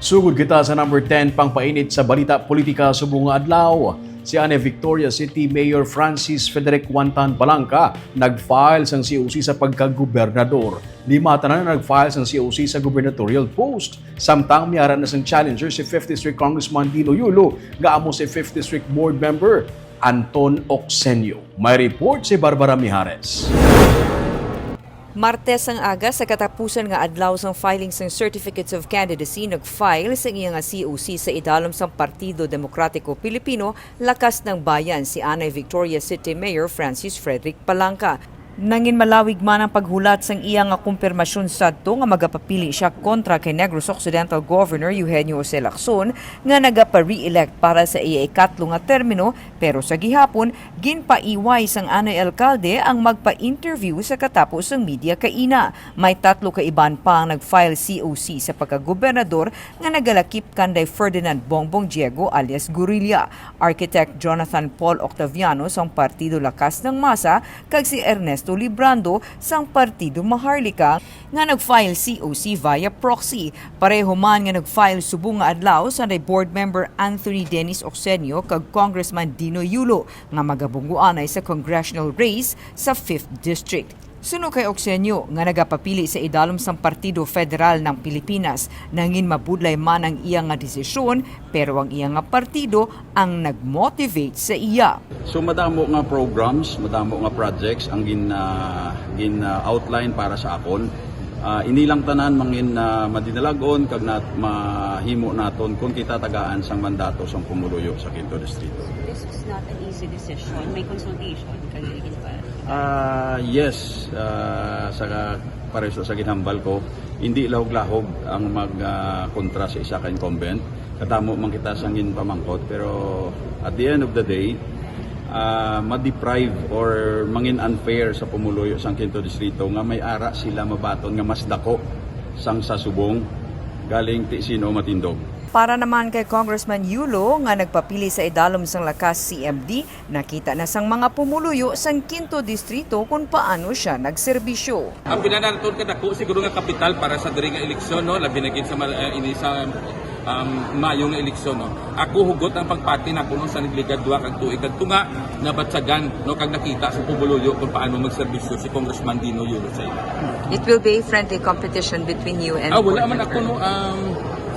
Sugod kita sa number 10 pang painit sa balita politika subong nga adlaw. Si Anay Victoria City Mayor Wantan Palanca nag-file sang COC sa pagka-gobernador. 5 tanan na nag-file sang COC sa gubernatorial post. Samtang miyara na sang challenger si 5th District Congressman Yulo nga amo si 5th District Board Member Anton Occeño. May report si Barbara Mijares. Martes ang aga sa katapusan nga adlaw sang filing sang Certificates of Candidacy nag-file sa iya nga COC sa idalom sang Partido Demokratiko Pilipino Lakas ng Bayan si Anay Victoria City Mayor Palanca. Nangin malawig man ang paghulat sang iya nga kumpirmasyon sadto nga magapapili siya kontra kay Negros Occidental Governor Eugenio Lacson nga nagapa-re-elect para sa iya ikatlo nga termino, pero sa gihapon ginpaiway sang Anay alkalde ang magpa-interview sa katapos ng media kaina. May 3 ka iban pa ang nag-file COC sa pagka-gobernador nga nagalakip kanday Ferdinand Bongbong Diego alias Guerrilla, Architect Jonathan Paul Octaviano sang Partido Lakas ng Masa kag si Ernesto Librando sang Partido Maharlika nga nag-file COC via proxy. Pareho man nga nag-file subong nga adlaw sa board member Anthony Dennis Occeño kag Congressman Yulo nga magabungguanay sa congressional race sa 5th District. Suno kay Occeño nga nagapapili sa idalom sang Partido Federal ng Pilipinas, nangin mabudlay man ang iya nga desisyon pero ang iya nga partido ang nag-motivate sa iya. So madamo nga programs, madamo nga projects ang outline para sa akon. Hindi lang tanan mangin madinalagon kag mahimo naton kung kita tagaan sang mandato sang pumuluyo sa 5th Distrito. This is not an easy decision. May consultation kayo pa. Yes, sa pareso sa ginhambal ko, hindi lahog-lahog ang kontra sa isa ka incumbent. Katamo man kita sang pamangkot, pero at the end of the day, ma-deprive or mangin unfair sa pumuluyo sang 5th Distrito nga may ara sila mabaton nga mas dako sang sasubong galing ti sino matindog. Para naman kay Congressman Yulo nga nagpapili sa idalom sang Lakas CMD, nakita na sang mga pumuluyo sang 5th Distrito kung paano siya nagserbisyo. Ang pinananaton ka dako siguro nga kapital para sa diri nga eleksyon, no, labi na gid sa Mayo nga eleksyon, no. Ako hugot ang pagpati na kuno sa nagligad duha kag tuig kag tunga na batsagan, no, kag nakita sa pumuluyo kung paano magserbisyo si Congressman Yulo sa ila. It will be a friendly competition between you and wala man ako, no,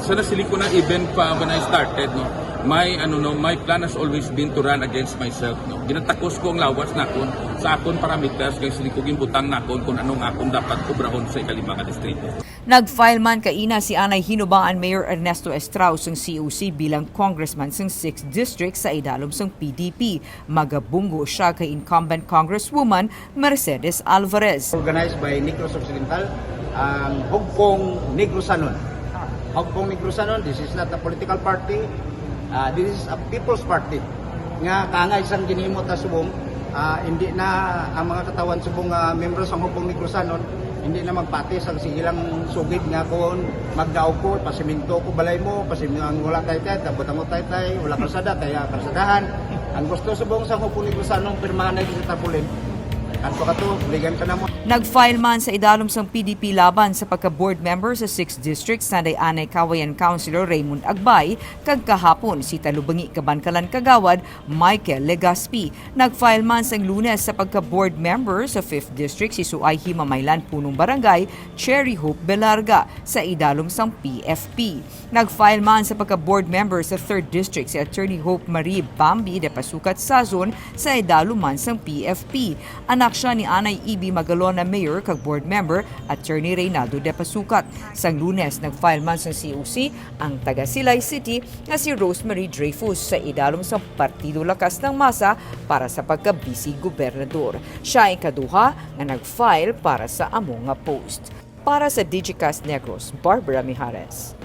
sa nasili ko na event pa when I started, no, my plan has always been to run against myself, no. Ginatakos ko ang lawas nakon sa akon parameters kay sili ko ginbutang nakon kung anong akon dapat kubrahon sa ikalima ka distrito. Nag-file man kaina si Anay hinubaan Mayor Ernesto Estrauss ng COC bilang congressman sa 6th District sa idalom sang PDP. Magabunggo siya kay incumbent Congresswoman Mercedes Alvarez. Organized by Negros Occidental, ang Hugpong Negrosanon. Hugpong Negrosanon, this is not a political party, this is a people's party. Nga kangay isang ginhimo ta subong, hindi na ang mga katawan subong members ng Hugpong Negrosanon, hindi na magpati sa sigilang sugid nga kung magdaog ko, pasiminto ko balay mo, pasiminto wala tay-tay, tabutang mo tay-tay, wala kalsada, kaya kalsadahan. Ang gusto subong sa Hugpong Negrosanon, pirmahan na sa tapulin. Nag-file man sa idalom sang PDP laban sa pagka-board member sa 6th District sanday Anay Kawayan Councilor Raymond Agbay kag kahapon si Talubangi Kabankalan Kagawad Michael Legaspi. Nag-file man sang Lunes sa pagka-board member sa 5th District si Suay Himamaylan Punong Barangay Cherry Hope Belarga sa idalom sang PFP. Nag-file man sa pagka-board member sa 3rd District si Attorney Hope Marie Bambi de Pasukat Sazon sa idalom man sang PFP. Anak siya ni Anay Ibi Magalona Mayor kag board member Attorney Reynaldo de Pasukat. Sang Lunes nag-file man sa COC ang taga Silay City nga si Rosemary Dreyfus sa idalom sa Partido Lakas ng Masa para sa pagka-vice gobernador. Siya ay kaduha nga nag-file para sa amo nga post. Para sa Digicast Negros, Barbara Mijares.